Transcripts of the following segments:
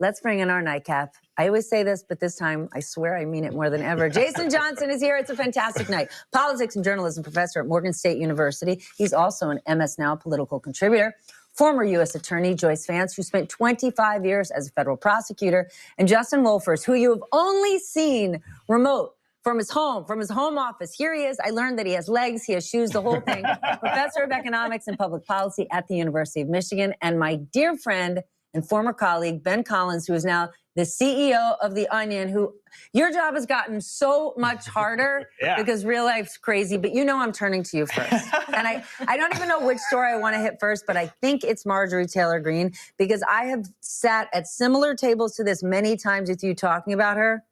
let's bring in our nightcap. I always say this, but this time, I swear I mean it more than ever. Jason Johnson is here. It's a fantastic night. Politics and journalism professor at Morgan State University. He's also an MS Now political contributor. Former U.S. Attorney Joyce Vance, who spent 25 years as a federal prosecutor, and Justin Wolfers, who you have only seen remote from his home office. Here he is. I learned that he has legs, he has shoes, the whole thing. Professor of economics and public policy at the University of Michigan, and my dear friend and former colleague, Ben Collins, who is now the CEO of The Onion, who your job has gotten so much harder because real life's crazy, but you know I'm turning to you first. And I don't even know which story I want to hit first, but I think it's Marjorie Taylor Greene, because I have sat at similar tables to this many times with you talking about her.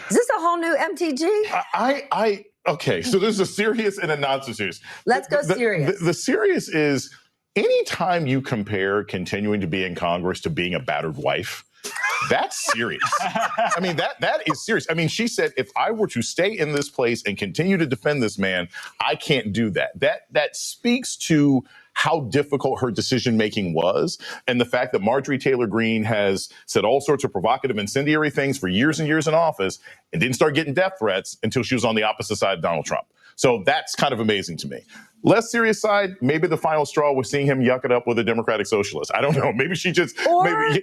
Is this a whole new MTG? Okay, so there's a serious and a non-serious. Let's go serious. The serious is anytime you compare continuing to be in Congress to being a battered wife, that's serious. I mean, that is serious. I mean, she said, if I were to stay in this place and continue to defend this man, I can't do that. That speaks to how difficult her decision-making was, and the fact that Marjorie Taylor Greene has said all sorts of provocative, incendiary things for years and years in office and didn't start getting death threats until she was on the opposite side of Donald Trump. So that's kind of amazing to me. Less serious side, maybe the final straw was seeing him yuck it up with a Democratic socialist. I don't know. Maybe she just, or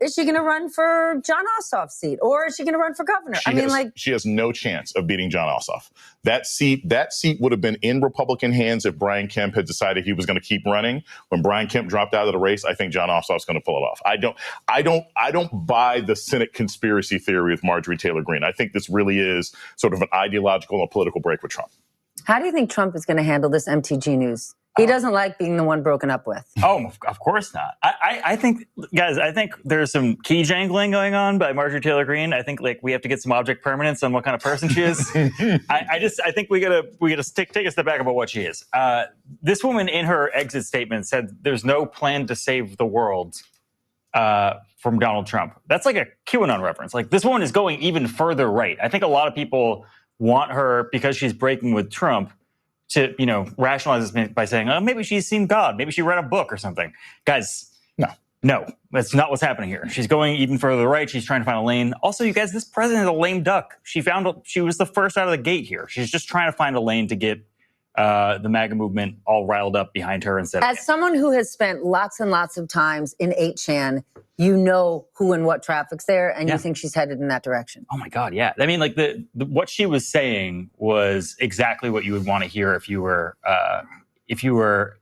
is she going to run for John Ossoff's seat? Or is she going to run for governor? She has no chance of beating John Ossoff. That seat would have been in Republican hands if Brian Kemp had decided he was going to keep running. When Brian Kemp dropped out of the race, I think John Ossoff's going to pull it off. I don't buy the Senate conspiracy theory with Marjorie Taylor Greene. I think this really is sort of an ideological and political break with Trump. How do you think Trump is going to handle this MTG news? He doesn't like being the one broken up with. Oh, of course not. I think, guys, there's some key jangling going on by Marjorie Taylor Greene. I think we have to get some object permanence on what kind of person she is. I think we gotta take a step back about what she is. This woman in her exit statement said there's no plan to save the world from Donald Trump. That's like a QAnon reference. Like, this woman is going even further right. I think a lot of people want her, because she's breaking with Trump, to, rationalize this by saying, oh, maybe she's seen God. Maybe she read a book or something. Guys, no, that's not what's happening here. She's going even further right. She's trying to find a lane. Also, you guys, this president is a lame duck. She was the first out of the gate here. She's just trying to find a lane to get the MAGA movement all riled up behind her instead. As someone who has spent lots and lots of times in 8chan, you know who and what traffic's there, and you think she's headed in that direction. Oh my God, yeah. I mean, like what she was saying was exactly what you would want to hear if you were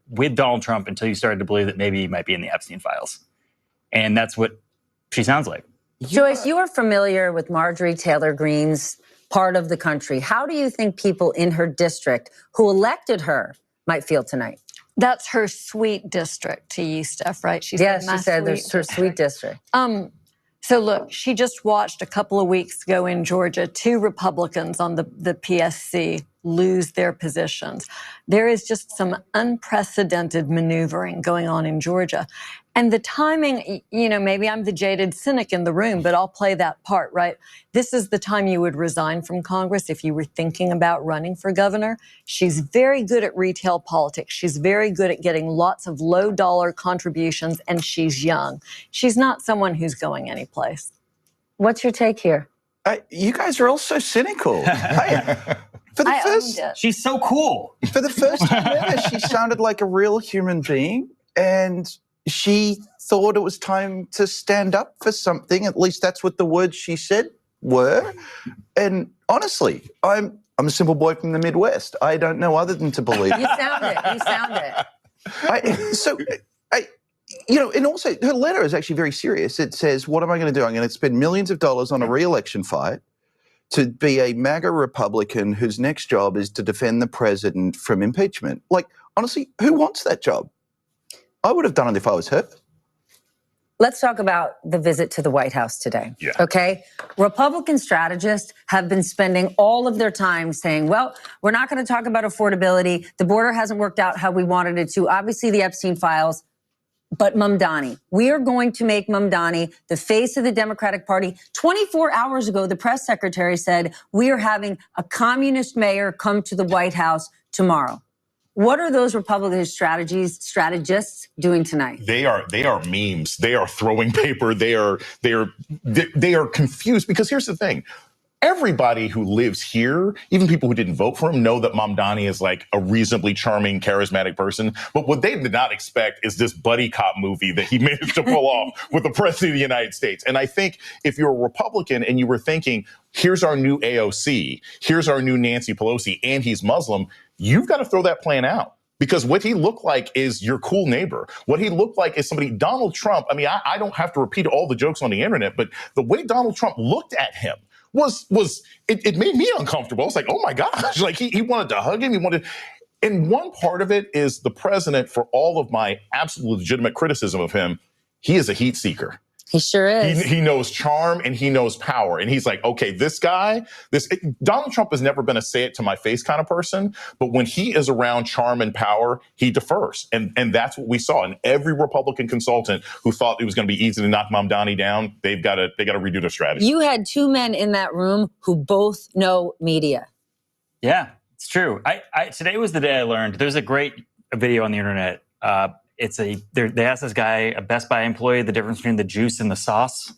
with Donald Trump until you started to believe that maybe he might be in the Epstein files, and that's what she sounds like. Joyce, you are familiar with Marjorie Taylor Greene's part of the country. How do you think people in her district who elected her might feel tonight? That's her sweet district to you, Steph, right? She said there's her sweet district. So look, she just watched a couple of weeks ago in Georgia, 2 Republicans on the PSC lose their positions. There is just some unprecedented maneuvering going on in Georgia. And the timing, maybe I'm the jaded cynic in the room, but I'll play that part, right? This is the time you would resign from Congress if you were thinking about running for governor. She's very good at retail politics. She's very good at getting lots of low-dollar contributions, and she's young. She's not someone who's going anyplace. What's your take here? You guys are all so cynical. She's so cool. For the first time ever, she sounded like a real human being, and she thought it was time to stand up for something. At least that's what the words she said were. And honestly, I'm a simple boy from the Midwest. I don't know other than to believe. You sound it. And also her letter is actually very serious. It says, what am I going to do? I'm going to spend millions of dollars on a re-election fight to be a MAGA Republican whose next job is to defend the president from impeachment. Like, honestly, who wants that job? I would have done it if I was her. Let's talk about the visit to the White House today. Yeah. Okay? Republican strategists have been spending all of their time saying, well, we're not going to talk about affordability. The border hasn't worked out how we wanted it to. Obviously, the Epstein files. But Mamdani, we are going to make Mamdani the face of the Democratic Party. 24 hours ago, the press secretary said, we are having a communist mayor come to the White House tomorrow. What are those Republican strategists doing tonight? They are memes. They are throwing paper. They are confused, because here's the thing. Everybody who lives here, even people who didn't vote for him, know that Mamdani is like a reasonably charming, charismatic person. But what they did not expect is this buddy cop movie that he managed to pull off with the president of the United States. And I think if you're a Republican and you were thinking, here's our new AOC, here's our new Nancy Pelosi, and he's Muslim, you've got to throw that plan out. Because what he looked like is your cool neighbor. What he looked like is somebody, Donald Trump. I mean, I don't have to repeat all the jokes on the internet, but the way Donald Trump looked at him it made me uncomfortable. It's like, oh my gosh, like he wanted to hug him. And one part of it is the president, for all of my absolute legitimate criticism of him, he is a heat seeker. He sure is. He knows charm and he knows power. And he's like, okay, Donald Trump has never been a say it to my face kind of person. But when he is around charm and power, he defers. And that's what we saw. And every Republican consultant who thought it was going to be easy to knock Mamdani down, they got to redo their strategy. You had two men in that room who both know media. Yeah, it's true. Today was the day I learned. There's a great video on the internet. They asked this guy, a Best Buy employee, the difference between the juice and the sauce.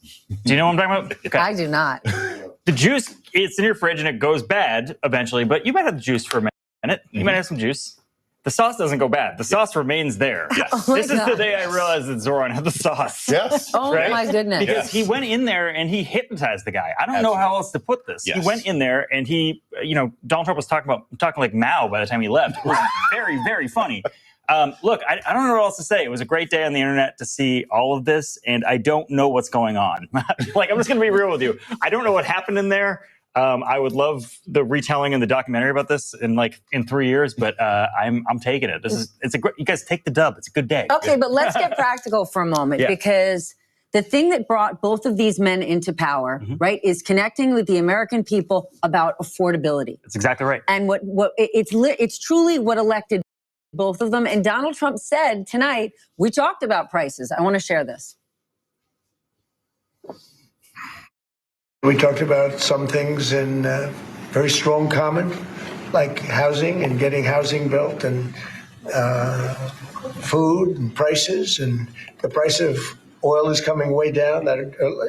Do you know what I'm talking about? Okay. I do not. The juice, it's in your fridge and it goes bad eventually, but you might have the juice for a minute. You might have some juice. The sauce doesn't go bad. The sauce remains there. Yes. This is the day I realized that Zoran had the sauce. Yes. Oh Right? my goodness. Because he went in there and he hypnotized the guy. I don't know how else to put this. Yes. He went in there and Donald Trump was talking like Mao by the time he left. It was very, very funny. Look, I don't know what else to say. It was a great day on the internet to see all of this, and I don't know what's going on. Like, I'm just going to be real with you. I don't know what happened in there. I would love the retelling and the documentary about this in 3 years, but I'm taking it. You guys take the dub. It's a good day. Okay, but let's get practical for a moment, because the thing that brought both of these men into power, right, is connecting with the American people about affordability. That's exactly right. And it's truly what elected both of them. And Donald Trump said tonight, we talked about prices. I want to share this. We talked about some things in very strong common, like housing and getting housing built, and food and prices, and the price of oil is coming way down.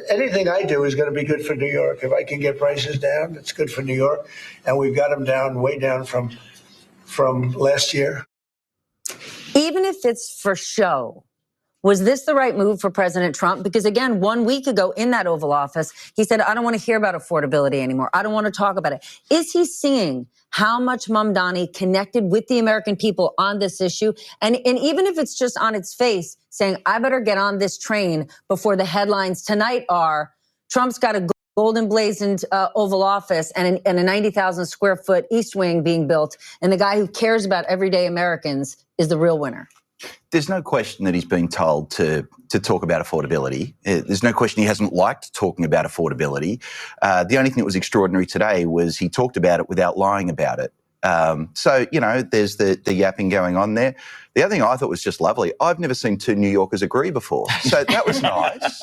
Anything I do is going to be good for New York. If I can get prices down, it's good for New York. And we've got them down, way down from last year. Even if it's for show, was this the right move for President Trump? Because again, 1 week ago in that Oval Office, he said, I don't want to hear about affordability anymore. I don't want to talk about it. Is he seeing how much Mamdani connected with the American people on this issue? And even if it's just on its face, saying, I better get on this train before the headlines tonight are, Trump's got a golden blazoned Oval Office and a 90,000 square foot East Wing being built, and the guy who cares about everyday Americans is the real winner. There's no question that he's been told to talk about affordability. There's no question he hasn't liked talking about affordability. The only thing that was extraordinary today was he talked about it without lying about it. So, there's the yapping going on there. The other thing I thought was just lovely, I've never seen two New Yorkers agree before. So that was nice.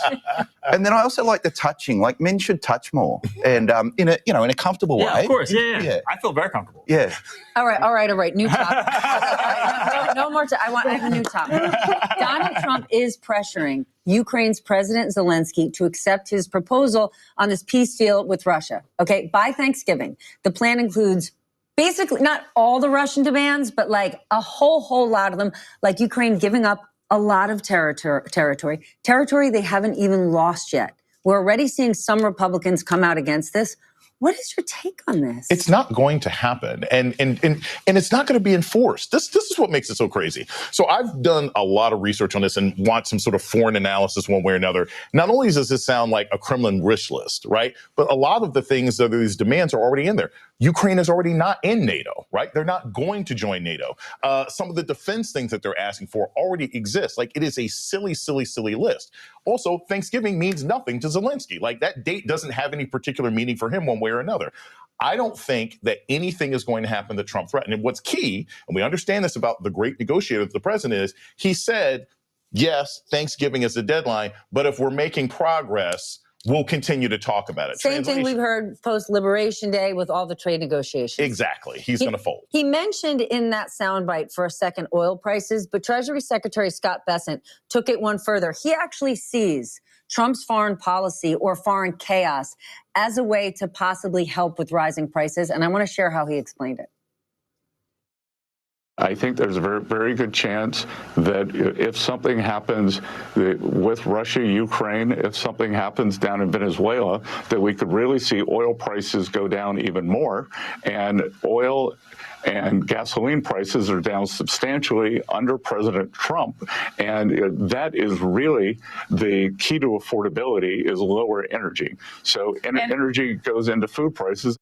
And then I also like the touching, like men should touch more, and in a comfortable way. Yeah, of course. Yeah. I feel very comfortable. Yeah. All right. New topic. No more. I have a new topic. Donald Trump is pressuring Ukraine's President Zelensky to accept his proposal on this peace deal with Russia. Okay, by Thanksgiving, the plan includes basically not all the Russian demands, but like a whole lot of them, like Ukraine giving up a lot of territory they haven't even lost yet. We're already seeing some Republicans come out against this. What is your take on this? It's not going to happen, and it's not going to be enforced. This is what makes it so crazy. So I've done a lot of research on this and want some sort of foreign analysis one way or another. Not only does this sound like a Kremlin wish list, right? But a lot of the things that these demands are already in there. Ukraine is already not in NATO, right? They're not going to join NATO. Some of the defense things that they're asking for already exist. Like, it is a silly list. Also, Thanksgiving means nothing to Zelensky. Like, that date doesn't have any particular meaning for him one way or another. I don't think that anything is going to happen that Trump threatened. And what's key, and we understand this about the great negotiator that the president is, he said, yes, Thanksgiving is the deadline, but if we're making progress, we'll continue to talk about it. Same thing we've heard post-Liberation Day with all the trade negotiations. Exactly. He's going to fold. He mentioned in that soundbite for a second oil prices, but Treasury Secretary Scott Bessent took it one further. He actually sees Trump's foreign policy or foreign chaos as a way to possibly help with rising prices. And I want to share how he explained it. I think there's a very, very good chance that if something happens with Russia, Ukraine, if something happens down in Venezuela, that we could really see oil prices go down even more. And oil and gasoline prices are down substantially under President Trump. And that is really the key to affordability, is lower energy. So energy goes into food prices.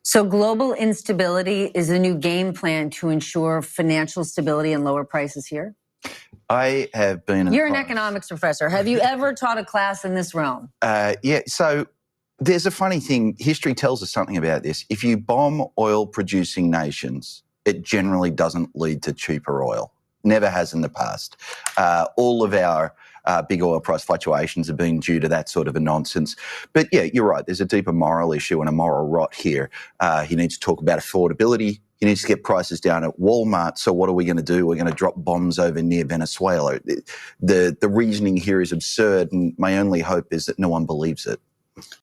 So global instability is a new game plan to ensure financial stability and lower prices here? I have been... You're an economics professor. Have you ever taught a class in this realm? Yeah, so there's a funny thing. History tells us something about this. If you bomb oil-producing nations, it generally doesn't lead to cheaper oil. Never has in the past. All of our big oil price fluctuations have been due to that sort of a nonsense. But yeah, you're right. There's a deeper moral issue and a moral rot here. He needs to talk about affordability. He needs to get prices down at Walmart. So what are we going to do? We're going to drop bombs over near Venezuela. The reasoning here is absurd, and my only hope is that no one believes it.